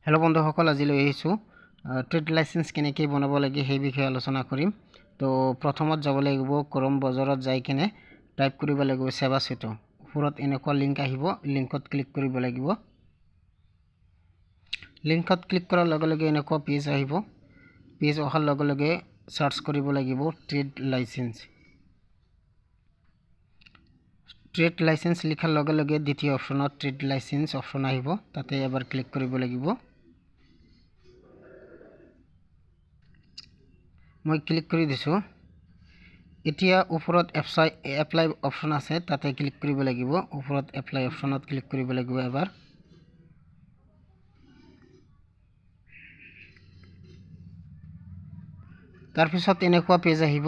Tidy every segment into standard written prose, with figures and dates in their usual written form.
Hello बंधुসকল আজি লৈ আহিছো ট্ৰেড লাইসেন্স কেনেকৈ বনাব লাগে সেই বিষয়ে আলোচনা কৰিম। তো প্ৰথমত যাব লাগিব ক্ৰোম বজাৰত যাই কিনে টাইপ কৰিব লাগিব সেৱা সেতু। ওপৰত এনেকুৱা লিংক আহিব, লিংকত ক্লিক কৰিব লাগিব। লিংকত ক্লিক কৰাৰ লগে লগে এনেকুৱা পেজ আহিব। পেজ অহাৰ লগে লগে সাৰ্চ কৰিব লাগিব ট্ৰেড লাইসেন্স। ট্ৰেড লাইসেন্স লিখাৰ লগে লগে দ্বিতীয় অপশনত ট্ৰেড লাইসেন্স অপশন আহিব, তাতে এবাৰ ক্লিক কৰিব লাগিব। মই ক্লিক কৰি দিছো। এতিয়া ওপৰত এপ্লাই অপশন আছে, তাতে ক্লিক কৰিব লাগিব। ওপৰত এপ্লাই অপশনত ক্লিক কৰিব লাগিব এবাৰ। তাৰ পিছত এনেকুৱা পেজ আহিব।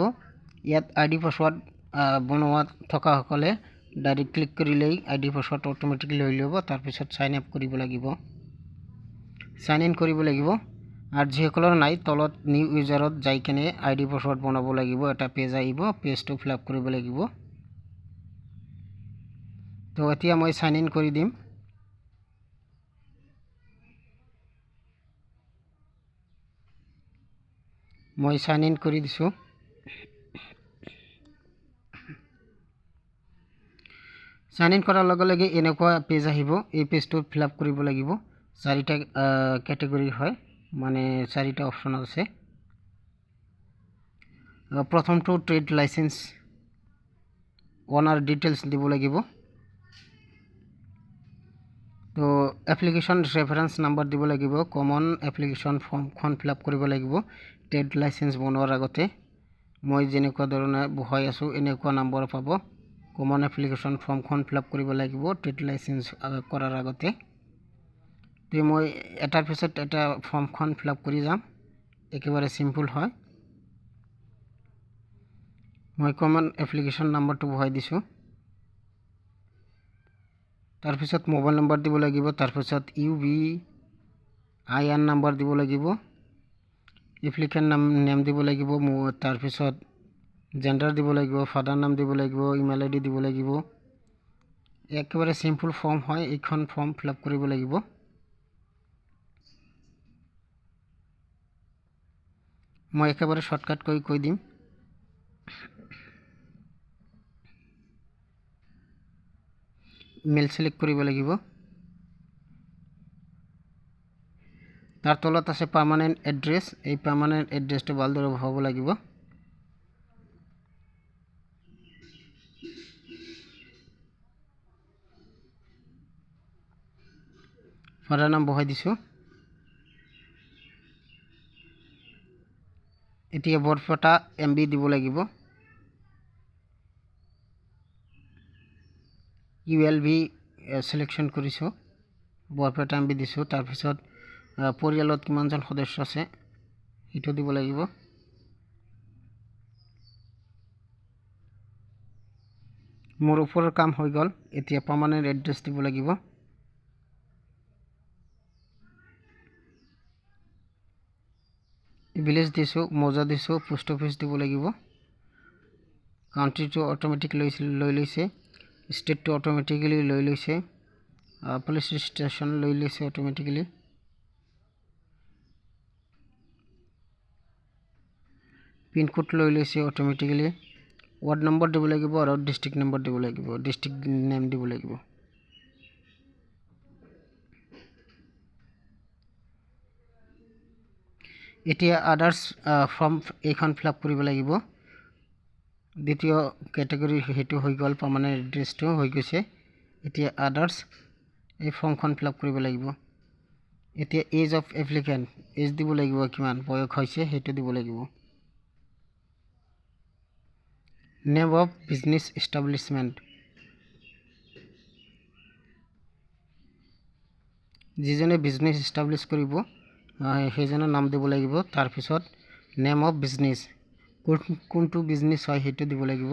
ইয়াত আইডি পাসওয়াৰ্ড বনোৱা থকা সকলে ডাইৰেক্ট ক্লিক কৰিলেই আইডি পাসওয়াৰ্ড অটোমেটিক্যালি লৈ ল'ব। তাৰ পিছত সাইন আপ কৰিব লাগিব, সাইন ইন কৰিব লাগিব। আৰু যিসকলৰ নাই তলত নিউ ইউজাৰত যাই কিনে আইডি পাসওয়াৰ্ড বনাব লাগিব। এটা পেজ আহিব, পেজটো ফিল আপ কৰিব লাগিব। তো এতিয়া মই সাইন ইন কৰি দিম। মই সাইন ইন কৰি দিছো। সাইন ইন কৰাৰ লগে লগে এনেকুৱা পেজ আহিব। এই পেজটো ফিল আপ কৰিব লাগিব। চাৰিটা ক্যাটাগৰি হয়, মানে চাৰিটা অপশন আছে। প্ৰথমটো ট্ৰেড লাইসেন্স ওনাৰ ডিটেইলস দিব লাগিব। তো এপ্লিকেশন ৰেফাৰেন্স নাম্বাৰ দিব লাগিব। কমন এপ্লিকেশন ফৰ্মখন ফিল আপ কৰিব লাগিব ট্ৰেড লাইসেন্স বনোৱাৰ আগতে। মই যেনেকুৱা ধৰণে বহাই আছো এনেকুৱা নম্বৰ পাব। কমন এপ্লিকেশন ফৰ্মখন ফিল আপ কৰিব লাগিব ট্ৰেড লাইসেন্স কৰাৰ আগতে। তো মই এটাৰ পিছত এটা ফৰ্মখন ফিল আপ কৰি যাম, একেবাৰে সিম্পল হয়। মই কমন এপ্লিকেশন নাম্বাৰটো বহাই দিছো। তাৰ পিছত মোবাইল নম্বৰ দিব লাগিব। তাৰ পিছত UBIN নম্বৰ দিব লাগিব। এপ্লিকেন্ট নেম দিব লাগিব। তাৰ পিছত জেন্ডাৰ দিব লাগিব, ফাদাৰ নাম দিব লাগিব, ইমেইল আইডি দিব লাগিব। একেবাৰে সিম্পল ফৰ্ম হয়। এইখন ফৰ্ম ফিল আপ কৰিব লাগিব। মই একেবাৰে শৰ্টকাট কৈ দিম। মেল সিলেক্ট কৰিব লাগিব। তাৰ তলত আছে পাৰ্মানেন্ট এড্ৰেস। এই পাৰ্মানেন্ট এড্ৰেসটো ভালদৰে বহাব লাগিব। ফাদাৰ নাম বহাই দিছো। এতিয়া বৰপেটা MB দিব লাগিব। ULV সিলেকশন কৰিছো, বৰপেটা MB দিছো। তাৰ পিছত পৰিয়ালত কিমানজন সদস্য আছে সেইটো দিব লাগিব। মোৰ ওপৰৰ কাম হৈ গ'ল। এতিয়া পার্মানেন্ট এড্রেস দিব লাগিব। ভিলেজ দিছো, মৌজা দিছো, পোস্ট অফিস দিব লাগিব। কাউন্ট্রিটো অটোমেটিক লৈ লৈছে, স্টেটটো অটোমেটিক্যালি লৈ লৈছে, পুলিশ স্টেশন লৈ লৈছে অটোমেটিক্যালি। পিনকোড লৈ লৈছে অটোমেটিক্যালি। ওয়ার্ড নম্বৰ দিব লাগিব আৰু ডিস্ট্ৰিক্ট নম্বৰ দিব লাগিব, ডিস্ট্ৰিক্ট নেম দিব লাগিব। এতিয়া আদাৰ্স ফৰ্ম এইখন ফিল আপ কৰিব লাগিব। দ্বিতীয় ক্যাটাগৰি হেতু হৈ গ'ল, পাৰ্মানেন্ট এড্ৰেসটো হৈ গৈছে। এতিয়া আদাৰ্স এই ফৰ্মখন ফিল আপ কৰিব লাগিব। এতিয়া এজ অফ এপ্লিকেন্ট, এজ দিব লাগিব, কিমান বয়স হৈছে সেইটো দিব লাগিব। নেম অফ বিজনেস এস্টাব্লিশমেন্ট, যিজনে বিজনেস এস্টাব্লিশ কৰিব সেইজনৰ নাম দিব লাগিব। তাৰ পিছত নেম অফ বিজনেস, কোনটো বিজনেস হয় সেইটো দিব লাগিব।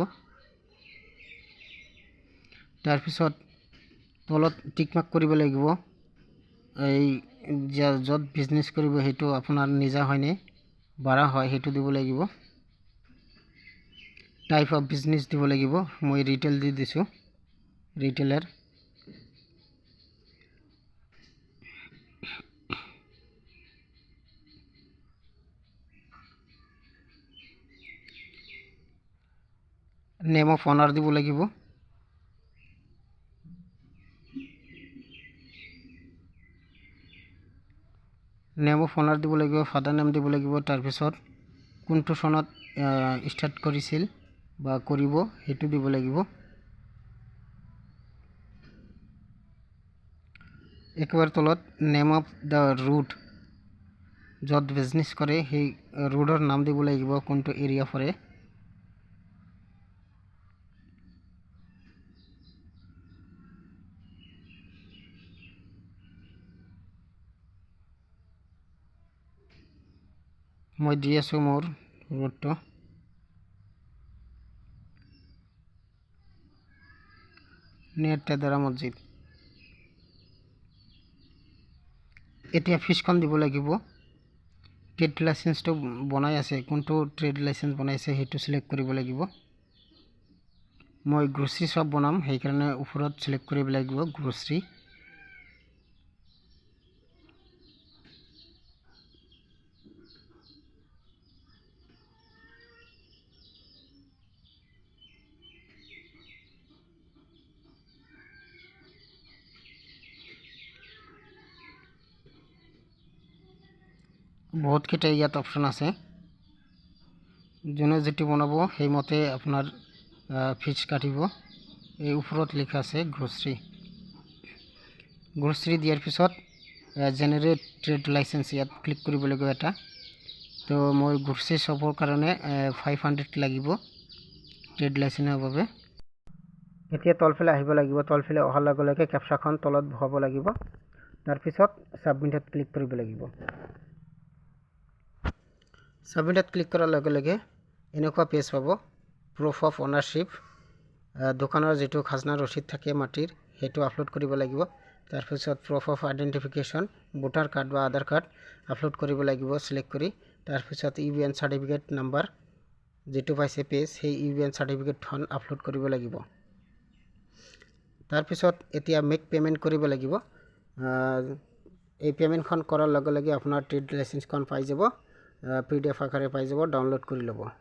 তাৰ পিছত তলত টিক মাৰ্ক কৰিব লাগিব। এই য'ত বিজনেস কৰিব সেইটো আপোনাৰ নিজা হয়নে ভাড়া হয় সেইটো দিব লাগিব। টাইপ অফ বিজনেস দিব লাগিব। মই রিটেল দি দিছো, রিটেলার। নেম অফ অনাৰ দিব লাগিব। নেম অফ অনাৰ দিব লাগিব, ফাদাৰ নেম দিব লাগিব, তাৰপিছত কোনটো চনত ষ্টাৰ্ট কৰিছিল বা কৰিব সেইটো দিব লাগিব। একেবাৰে তলত নেম অফ দ্য ৰোড, য'ত বিজনেছ কৰে সেই ৰোডৰ নাম দিব লাগিব, কোনটো এৰিয়া পৰে। মই দি আছোঁ মোৰ ৰোডটো। নিয়াৰ তেদাৰা মছজিদ। এতিয়া ফিজখন দিব লাগিব। ট্ৰেড লাইচেন্সটো বনাই আছে, কোনটো ট্ৰেড লাইচেন্স বনাইছে সেইটো চিলেক্ট কৰিব লাগিব। মই গ্ৰচাৰী শ্বপ বনাম, সেইকাৰণে ওপৰত চিলেক্ট কৰিব লাগিব গ্ৰচাৰী। বহুতকেইটা ইয়াত অপশ্যন আছে, যোনে যেটো বনাব সেইমতে আপোনাৰ ফিজ কাটিব। এই ওপৰত লিখা আছে গ্ৰচাৰী। গ্ৰচাৰী দিয়াৰ পিছত জেনেৰেট ট্ৰেড লাইচেন্স ইয়াত ক্লিক কৰিব লাগিব এটা। তো মই গ্ৰচাৰী শ্বপৰ কাৰণে 500 লাগিব ট্ৰেড লাইচেন্সৰ বাবে। এতিয়া তলফালে আহিব লাগিব, তলফালে অহাৰ লগে লগে কেপচাখন তলত বহাব লাগিব, তাৰপিছত ছাবমিটত ক্লিক কৰিব লাগিব। ছাবমিটত ক্লিক কৰাৰ লগে লগে এনেকুৱা পেজ পাব, প্ৰুফ অফ অনাৰশ্বিপ। দোকানৰ যিটো খাজনা ৰচিদ থাকে মাটিৰ, সেইটো আপলোড কৰিব লাগিব। তাৰপিছত proof of identification, voter card বা আধাৰ কাৰ্ড আপলোড কৰিব লাগিব চিলেক্ট কৰি। তাৰপিছত ইউবিএন চাৰ্টিফিকেট নাম্বাৰ যিটো পাইছে পেজ, সেই ইউবিএন চাৰ্টিফিকেটখন আপলোড কৰিব লাগিব। তাৰপিছত এতিয়া মেক পে'মেণ্ট কৰিব লাগিব। এই পে'মেণ্টখন কৰাৰ লগে লগে আপোনাৰ ট্ৰেড লাইচেন্সখন পাই যাব, PDF আকাৰে পাই যাব, ডাউনলোড কৰি ল'ব।